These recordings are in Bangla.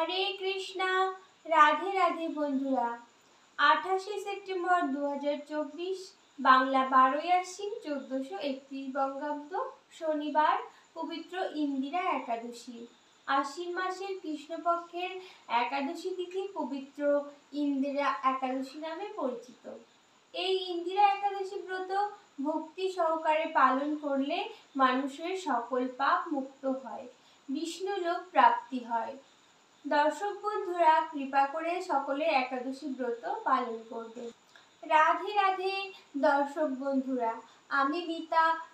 হরে কৃষ্ণা। রাধে রাধে বন্ধুরা। 28 সেপ্টেম্বর 2024, বাংলা 12ই আশ্বিন 1431 বঙ্গাব্দ, শনিবার, পবিত্র ইন্দিরা একাদশী। আশ্বিন মাসের কৃষ্ণপক্ষের একাদশী তিথি পবিত্র ইন্দিরা একাদশী নামে পরিচিত। এই ইন্দিরা একাদশী ব্রত ভক্তি সহকারে পালন করলে মানুষের সকল পাপ মুক্ত হয়, বিষ্ণু লোক প্রাপ্তি হয়। দর্শক বন্ধুরা, কৃপা করে সকলে একাদশী ব্রত পালন করবে। রাধে রাধে দর্শক বন্ধুরা, আমি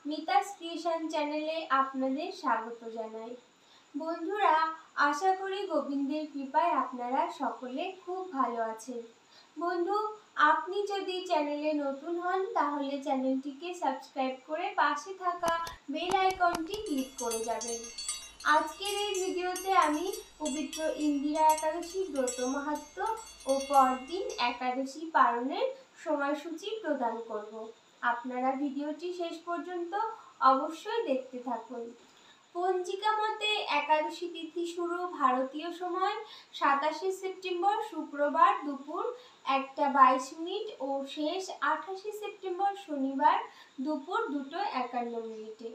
মিতাস ক্রিয়েশন চ্যানেলে আপনাদের স্বাগত জানাই। বন্ধুরা, আশা করি গোবিন্দের কৃপায় আপনারা সকলে খুব ভালো আছেন। বন্ধু, আপনি যদি চ্যানেলে নতুন হন তাহলে চ্যানেলটিকে সাবস্ক্রাইব করে পাশে থাকা বেল আইকনটি ক্লিক করে যাবেন। আজকের এই ভিডিওতে আমি পবিত্র ইন্দিরা একাদশী ব্রত মাহাত্ম্য ও পরদিন একাদশী পালনের সময়সূচি প্রদান করব। আপনারা ভিডিওটি শেষ পর্যন্ত অবশ্যই দেখতে থাকুন। পঞ্জিকা মতে একাদশী তিথি শুরু ভারতীয় সময় 27 সেপ্টেম্বর শুক্রবার দুপুর 1:22 ও শেষ 28 সেপ্টেম্বর শনিবার দুপুর 2:51।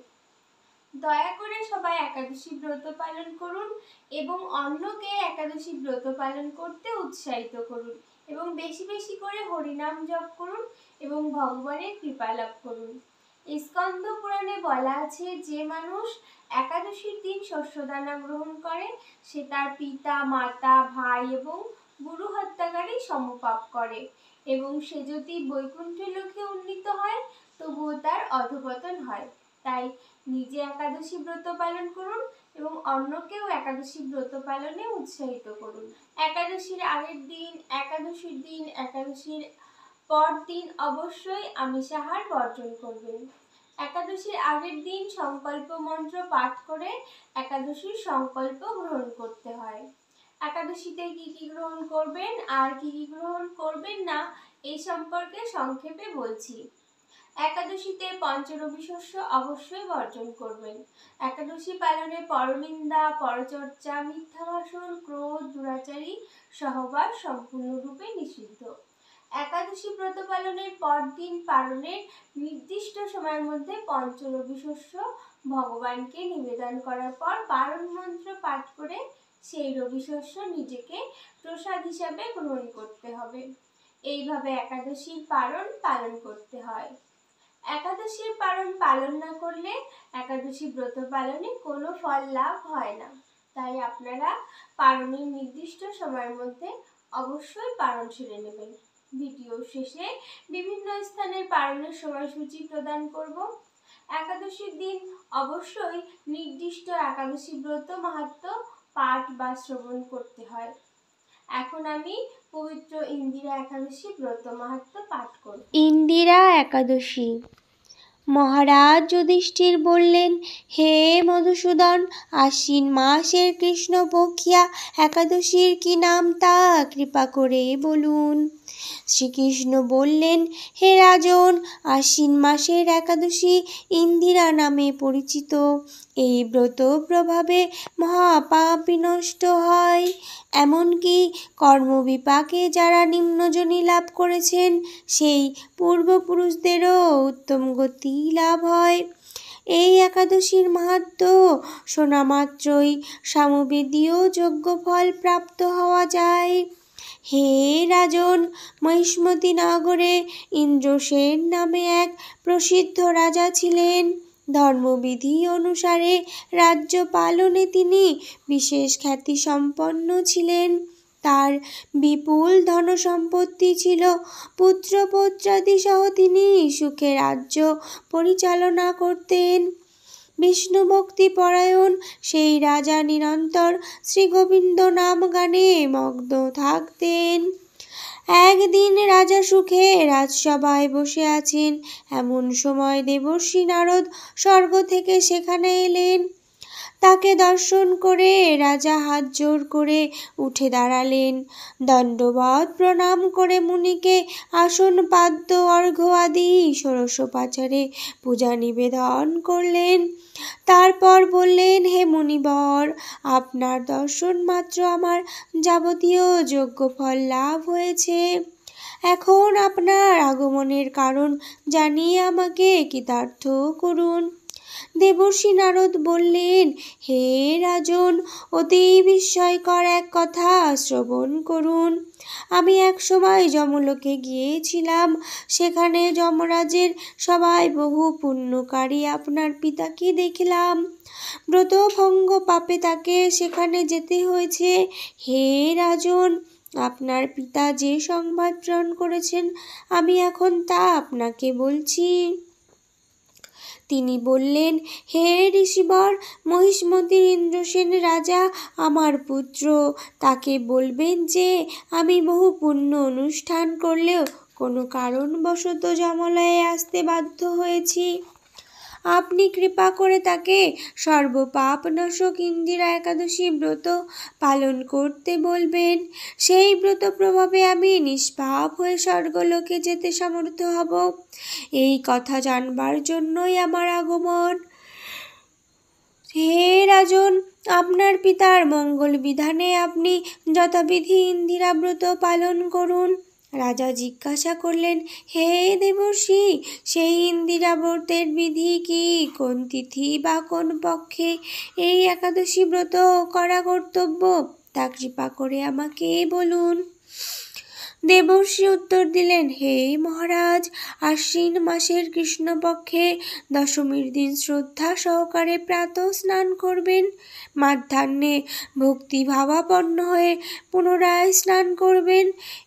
দয়া করে সবাই একাদশী ব্রত পালন করুন এবং অন্যকে একাদশী ব্রত পালন করতে উৎসাহিত করুন এবং বেশি বেশি করে হরিনাম জপ করুন এবং ভগবানের কৃপা লাভ করুন। স্কন্দ পুরাণে বলা আছে, যে মানুষ একাদশীর দিন শস্যদানা গ্রহণ করে সে তার পিতা, মাতা, ভাই এবং গুরু হত্যাকারী সমপাপ করে এবং সে যদি বৈকুণ্ঠ লোকে উন্নীত হয় তবুও তার অধঃপতন হয়। তাই নিজে একাদশী ব্রত পালন করুন এবং অন্যকেও একাদশী ব্রত পালনে উৎসাহিত করুন। একাদশীর আগের দিন, একাদশীর দিন, একাদশীর পর দিন অবশ্যই আমিষাহার বর্জন করবেন। একাদশীর আগের দিন সংকল্প মন্ত্র পাঠ করে একাদশীর সংকল্প গ্রহণ করতে হয়। একাদশীতে কি কি গ্রহণ করবেন আর কি কি গ্রহণ করবেন না এই সম্পর্কে সংক্ষেপে বলছি। একাদশীতে পঞ্চরবি শস্য অবশ্যই বর্জন করবেন। একাদশী পালনে পরনিন্দা, পরচর্চা, মিথ্যা ভাষণ, ক্রোধ, দুরাচারী সহবাস সম্পূর্ণরূপে নিষিদ্ধ। একাদশী ব্রত পালনের পরদিন পালনের নির্দিষ্ট সময়ের মধ্যে পঞ্চরবি শস্য ভগবানকে নিবেদন করার পর পারণ মন্ত্র পাঠ করে সেই রবি শস্য নিজেকে প্রসাদ হিসাবে গ্রহণ করতে হবে। এইভাবে একাদশীর পালন করতে হয়। একাদশীর পালন না করলে একাদশী ব্রত পালনে কোনো ফল লাভ হয় না। তাই আপনারা পালনের নির্দিষ্ট সময়ের মধ্যে অবশ্যই পালন সেরে নেবেন। ভিডিও শেষে বিভিন্ন স্থানের পালনের সময়সূচি প্রদান করব। একাদশীর দিন অবশ্যই নির্দিষ্ট একাদশী ব্রত মাহাত্ম্য পাঠ বা শ্রবণ করতে হয়। এখন আমি পবিত্র ইন্দিরা একাদশী ব্রত মাহাত্ম্য পাঠ করব। ইন্দিরা একাদশী। মহারাজ যুধিষ্ঠির বললেন, হে মধুসূদন, আশ্বিন মাসের কৃষ্ণপক্ষিয়া একাদশীর কি নাম তা কৃপা করে বলুন। শ্রীকৃষ্ণ বললেন, হে রাজন, আশ্বিন মাসের একাদশী ইন্দিরা নামে পরিচিত। এই ব্রত প্রভাবে মহাপাপ বিনষ্ট হয়। এমনকি কর্মবিপাকে যারা নিম্নজনী লাভ করেছেন সেই পূর্বপুরুষদেরও উত্তম গতি লাভ হয়। এই একাদশীর মাহাত্ম্য শোনা মাত্রই সামবেদীয় যজ্ঞফল প্রাপ্ত হওয়া যায়। হে রাজন, মহিষ্মতি নগরে ইন্দ্রসেন নামে এক প্রসিদ্ধ রাজা ছিলেন। ধর্মবিধি অনুসারে রাজ্য পালনে তিনি বিশেষ খ্যাতি সম্পন্ন ছিলেন। তার বিপুল ধনসম্পত্তি ছিল। পুত্রপৌত্রাদি সহ তিনি সুখে রাজ্য পরিচালনা করতেন। বিষ্ণু ভক্তি পরায়ণ সেই রাজা নিরন্তর শ্রীগোবিন্দ নাম গানে মগ্ন থাকতেন। একদিন রাজা সুখে রাজসভায় বসে আছেন, এমন সময় দেবর্ষি নারদ স্বর্গ থেকে সেখানে এলেন। তাকে দর্শন করে রাজা হাত জোর করে উঠে দাঁড়ালেন। দণ্ডবৎ প্রণাম করে মুনিকে আসন পাদ্য অর্ঘ্য আদি ষোড়শোপচারে পূজা নিবেদন করলেন। তারপর বললেন, হে মুনিবর, আপনার দর্শন মাত্র আমার যাবতীয় যোগ্য ফল লাভ হয়েছে। এখন আপনার আগমনের কারণ জানিয়ে আমাকে কৃতার্থ করুন। দেবর্ষি নারদ বললেন, হে রাজন, অতি বিস্ময়কর এক কথা শ্রবণ করুন। আমি এক সময় যমলোকে গিয়েছিলাম। সেখানে যমরাজের সবাই বহু পুণ্যকারী আপনার পিতাকে দেখলাম। ব্রতভঙ্গ পাপে তাকে সেখানে যেতে হয়েছে। হে রাজন, আপনার পিতা যে সংবাদ প্রেরণ করেছেন আমি এখন তা আপনাকে বলছি। তিনি বললেন, হে ঋষিবর, মহিষ্মতির ইন্দ্রসেন রাজা আমার পুত্র। তাকে বলবেন যে আমি বহু পুণ্য অনুষ্ঠান করলেও কোনো কারণবশত যমলয়ে আসতে বাধ্য হয়েছি। আপনি কৃপা করে তাকে সর্বপাপনাশক ইন্দিরা একাদশী ব্রত পালন করতে বলবেন। সেই ব্রত প্রভাবে আমি নিষ্পাপ হয়ে স্বর্গলোকে যেতে সমর্থ হব। এই কথা জানবার জন্যই আমার আগমন। হে রাজন, আপনার পিতার মঙ্গল বিধানে আপনি যথাবিধি ইন্দিরা ব্রত পালন করুন। রাজা জিজ্ঞাসা করলেন, হে দেবর্ষি, সেই ইন্দিরা ব্রতের বিধি কি? কোন তিথি বা কোন পক্ষে এই একাদশী ব্রত করা কর্তব্য তা কৃপা করে আমাকে বলুন। দেবর্ষি উত্তর দিলেন, হে মহারাজ, আশ্বিন মাসের কৃষ্ণপক্ষে দশমীর দিন শ্রদ্ধা সহকারে প্রাতঃ স্নান করবেন। মাধ্যাহ্নে ভক্তিভাবাপন্ন হয়ে পুনরায় স্নান করবেন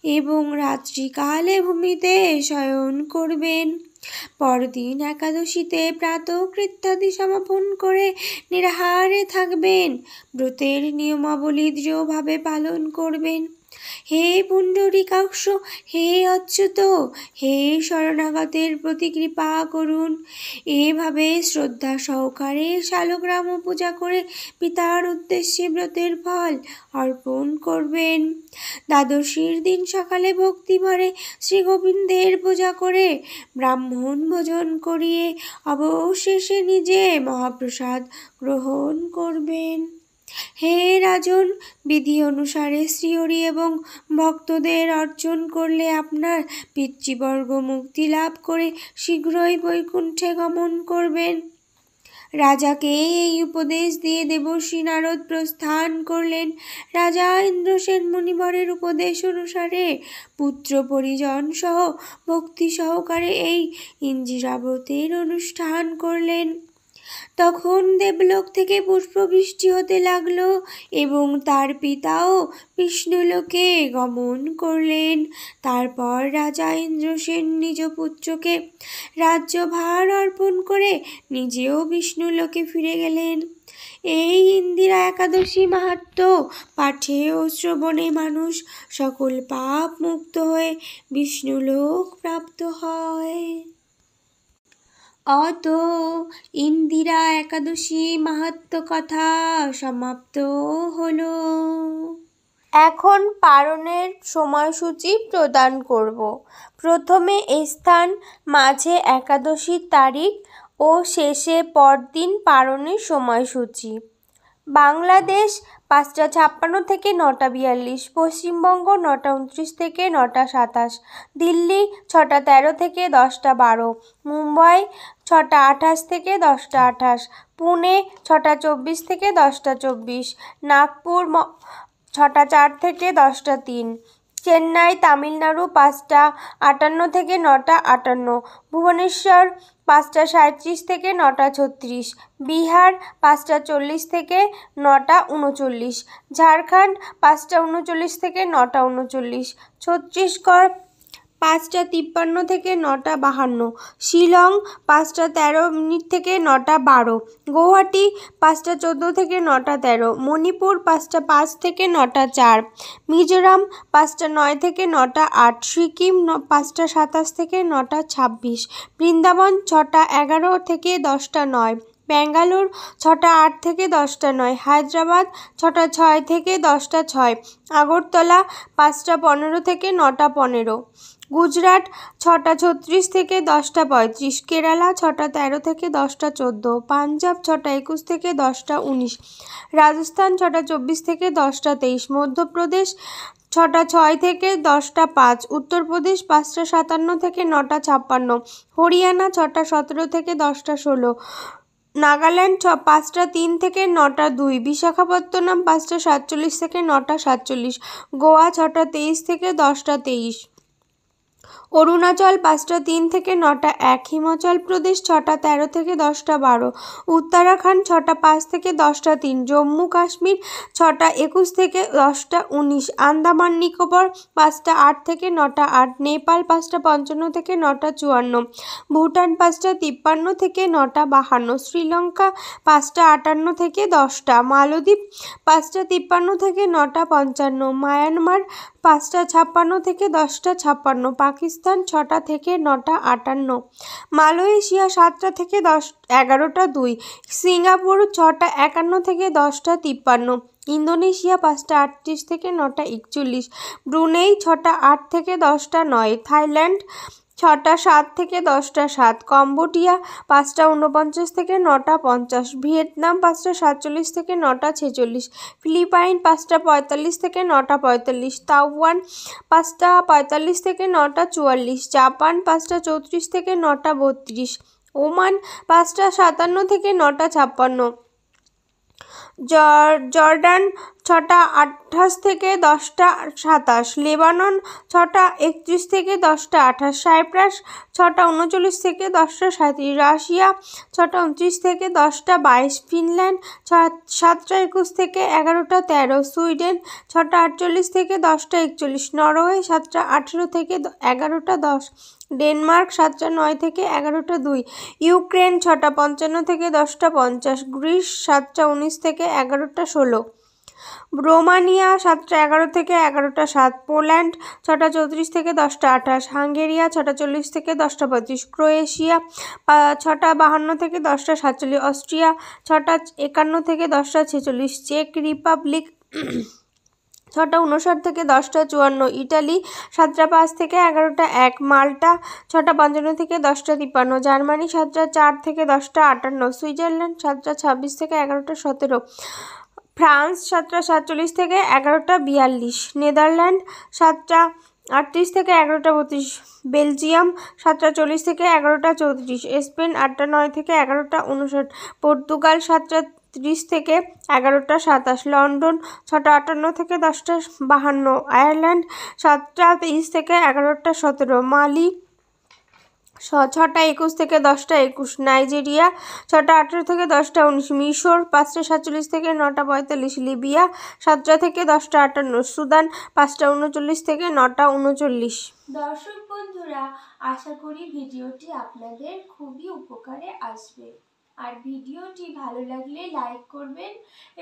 এবং রাত্রিকালে ভূমিতে শয়ন করবেন। পরদিন একাদশীতে প্রাতঃকৃত্যাদি সমাপন করে নিরাহারে থাকবেন। ব্রতের নিয়মাবলী দৃঢ়ভাবে পালন করবেন। হে পুণ্ডরীকাক্ষ, হে অচ্যুত, হে শরণাগতের প্রতি কৃপা করুন। এভাবে শ্রদ্ধা সহকারে শালগ্রাম পূজা করে পিতার উদ্দেশ্যে ব্রতের ফল অর্পণ করবেন। দ্বাদশীর দিন সকালে ভক্তি ভরে শ্রী গোবিন্দের পূজা করে ব্রাহ্মণ ভোজন করিয়ে অবশেষে নিজে মহাপ্রসাদ গ্রহণ করবেন। হে রাজন, বিধি অনুসারে শ্রীহরি এবং ভক্তদের অর্চন করলে আপনার পিতৃবর্গ মুক্তি লাভ করে শীঘ্রই বৈকুণ্ঠে গমন করবেন। রাজাকে এই উপদেশ দিয়ে দেবর্ষি নারদ প্রস্থান করলেন। রাজা ইন্দ্রসেন মুনিবরের উপদেশ অনুসারে পুত্র পরিজন সহ ভক্তি সহকারে এই ইন্দিরা ব্রতের অনুষ্ঠান করলেন। তখন দেবলোক থেকে পুষ্পবৃষ্টি হতে লাগলো এবং তার পিতাও বিষ্ণুলোকে গমন করলেন। তারপর রাজা ইন্দ্রসেন নিজ পুত্রকে রাজ্যভার অর্পণ করে নিজেও বিষ্ণুলোকে ফিরে গেলেন। এই ইন্দিরা একাদশী মাহাত্ম্য পাঠে ও শ্রবণে মানুষ সকল পাপ মুক্ত হয়ে বিষ্ণুলোক প্রাপ্ত হয়। অত ইন্দিরা একাদশী মাহাত্ম্য কথা সমাপ্ত হলো। এখন পারণের সময়সূচি প্রদান করব। প্রথমে স্থান, মাঝে একাদশীর তারিখ ও শেষে পরদিন পারণের সময়সূচি। বাংলাদেশ ৫টা ৫৬ থেকে ৯টা ৪২, পশ্চিমবঙ্গ ৯টা ২৯ থেকে ৯টা ২৭, দিল্লি ৬টা ১৩ থেকে ১০টা ১২, মুম্বাই ৬টা ২৮ থেকে ১০টা ২৮, পুনে ৬টা ২৪ থেকে ১০টা ২৪, নাগপুর ৬টা ৪ থেকে ১০টা ৩, চেন্নাই তামিলনাড়ু ৫টা ৫৮ থেকে ৯টা ৫৮, ভুবনেশ্বর ৫টা ৩৭ থেকে ৯টা ৩৬, বিহার ৫টা ৪০ থেকে ৯টা ৩৯, ঝাড়খণ্ড ৫টা ৩৯ থেকে ৯টা ৩৯, ছত্তিশগড় ৫টা ৫৩ থেকে ৯টা ৫২, শিলং ৫টা ১৩ থেকে ৯টা ১২, গৌহাটি ৫টা ১৪ থেকে ৯টা ১৩, মণিপুর ৫টা ৫ থেকে ৯টা ৪, মিজোরাম ৫টা ৯ থেকে ৯টা ৮, সিকিম ৫টা ২৭ থেকে ৯টা ২৬, বৃন্দাবন ৬টা ১১ থেকে ১০টা ৯, ব্যাঙ্গালোর 6টা 8 থেকে 10টা 9, হায়দ্রাবাদ 6টা 6 থেকে 10টা 6, আগরতলা 5টা 15 থেকে 9টা 15, গুজরাট 6টা 36 থেকে 10টা 35, কেরালা 6টা 13 থেকে 10টা 14, পাঞ্জাব 6টা 21 থেকে 10টা 19, রাজস্থান 6টা 24 থেকে 10টা 23, মধ্যপ্রদেশ 6টা 6 থেকে 10টা 5, উত্তরপ্রদেশ 5টা 57 থেকে 9টা 56, হরিয়ানা 6টা 17 থেকে 10টা 16, নাগাল্যান্ড 5টা 3 থেকে 9টা 2, বিশাখাপত্তনম 5টা 47 থেকে 9টা 47, গোয়া 6টা 23 থেকে 10টা 23, অরুণাচল 5টা 3 থেকে 9টা 1, হিমাচল প্রদেশ 6টা 13 থেকে 10টা 12, উত্তরাখণ্ড 6টা 5 থেকে 10টা 3, জম্মু কাশ্মীর 6টা 21 থেকে 10টা 19, আন্দামান নিকোবর 5টা 8 থেকে 9টা 8, নেপাল 5টা 55 থেকে 9টা 54, ভুটান 5টা 53 থেকে 9টা 52, শ্রীলঙ্কা 5টা 58 থেকে 10টা, মালদ্বীপ 5টা 53 থেকে 9টা 55, মায়ানমার 5টা 56 থেকে 10টা 56, পাকিস্তান 6টা থেকে 9টা 58, মালয়েশিয়া 7টা থেকে 11টা 2, সিঙ্গাপুর 6টা 51 থেকে 10টা 53, ইন্দোনেশিয়া 5টা 38 থেকে 9টা 41, ব্রুনেই 6টা 8 থেকে 10টা 9, থাইল্যান্ড 6টা 7 থেকে 10টা 7, কম্বোডিয়া 5টা 49 থেকে 9টা 50, ভিয়েতনাম 5টা 47 থেকে 9টা 46, ফিলিপাইন 5টা 45 থেকে 9টা 45, তাইওয়ান 5টা 45 থেকে 9টা 44, জাপান 5টা 34 থেকে 9টা 32, ওমান 5টা 57 থেকে 9টা 56, জর্ডান 6টা 28 থেকে 10টা 27, লেবানন 6টা 31 থেকে 10টা 28, সাইপ্রাস 6টা 39 থেকে 10টা 37, রাশিয়া 6টা 29 থেকে 10টা 22, ফিনল্যান্ড 7টা 21 থেকে 11টা 13, সুইডেন 6টা 48 থেকে 10টা 41, নরওয়ে 7টা 18 থেকে 11টা 10, ডেনমার্ক 7টা 9 থেকে 11টা 2, ইউক্রেন 6টা 55 থেকে 10টা 50, গ্রিস 7টা 19 থেকে 11টা 16, রোমানিয়া 7টা 11 থেকে 11টা 7, পোল্যান্ড 6টা 34 থেকে 10টা 28, হাঙ্গেরিয়া 6টা 40 থেকে 10টা 35, ক্রোয়েশিয়া 6টা 52 থেকে 10টা 47, অস্ট্রিয়া 6টা 51 থেকে 10টা 46, চেক রিপাবলিক 6টা 59 থেকে 10টা 54, ইটালি 7টা 5 থেকে 11টা 1, মাল্টা 6টা 55 থেকে 10টা 53, জার্মানি 7টা 4 থেকে 10টা 58, সুইজারল্যান্ড 7টা 26 থেকে 11টা 17, ফ্রান্স 7টা 47 থেকে 11টা 42, নেদারল্যান্ড 7টা 38 থেকে 11টা 32, বেলজিয়াম 7টা 40 থেকে 11টা 34, স্পেন 8টা 9 থেকে 11টা 59, পর্তুগাল 7টা 30 থেকে 11টা 27, লন্ডন 6টা 58 থেকে 10টা 52, আয়ারল্যান্ড 7টা 23 থেকে 11টা 17, মালি 6টা 21 থেকে 10টা 21, নাইজেরিয়া 6টা 18 থেকে 10টা 19, মিশর 5টা 47 থেকে 9টা 45, লিবিয়া 7টা থেকে 10টা 58, সুদান 5টা 39 থেকে 9টা 39। দর্শক বন্ধুরা, আশা করি ভিডিওটি আপনাদের খুবই উপকারে আসবে। আর ভিডিওটি ভালো লাগলে লাইক করবেন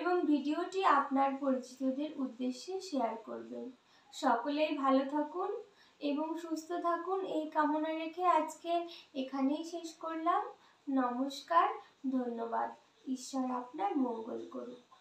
এবং ভিডিওটি আপনার পরিচিতদের উদ্দেশ্যে শেয়ার করবেন। সকলেই ভালো থাকুন এবং সুস্থ থাকুন এই কামনা রেখে আজকে এখানেই শেষ করলাম। নমস্কার, ধন্যবাদ। ঈশ্বর আপনার মঙ্গল করুক।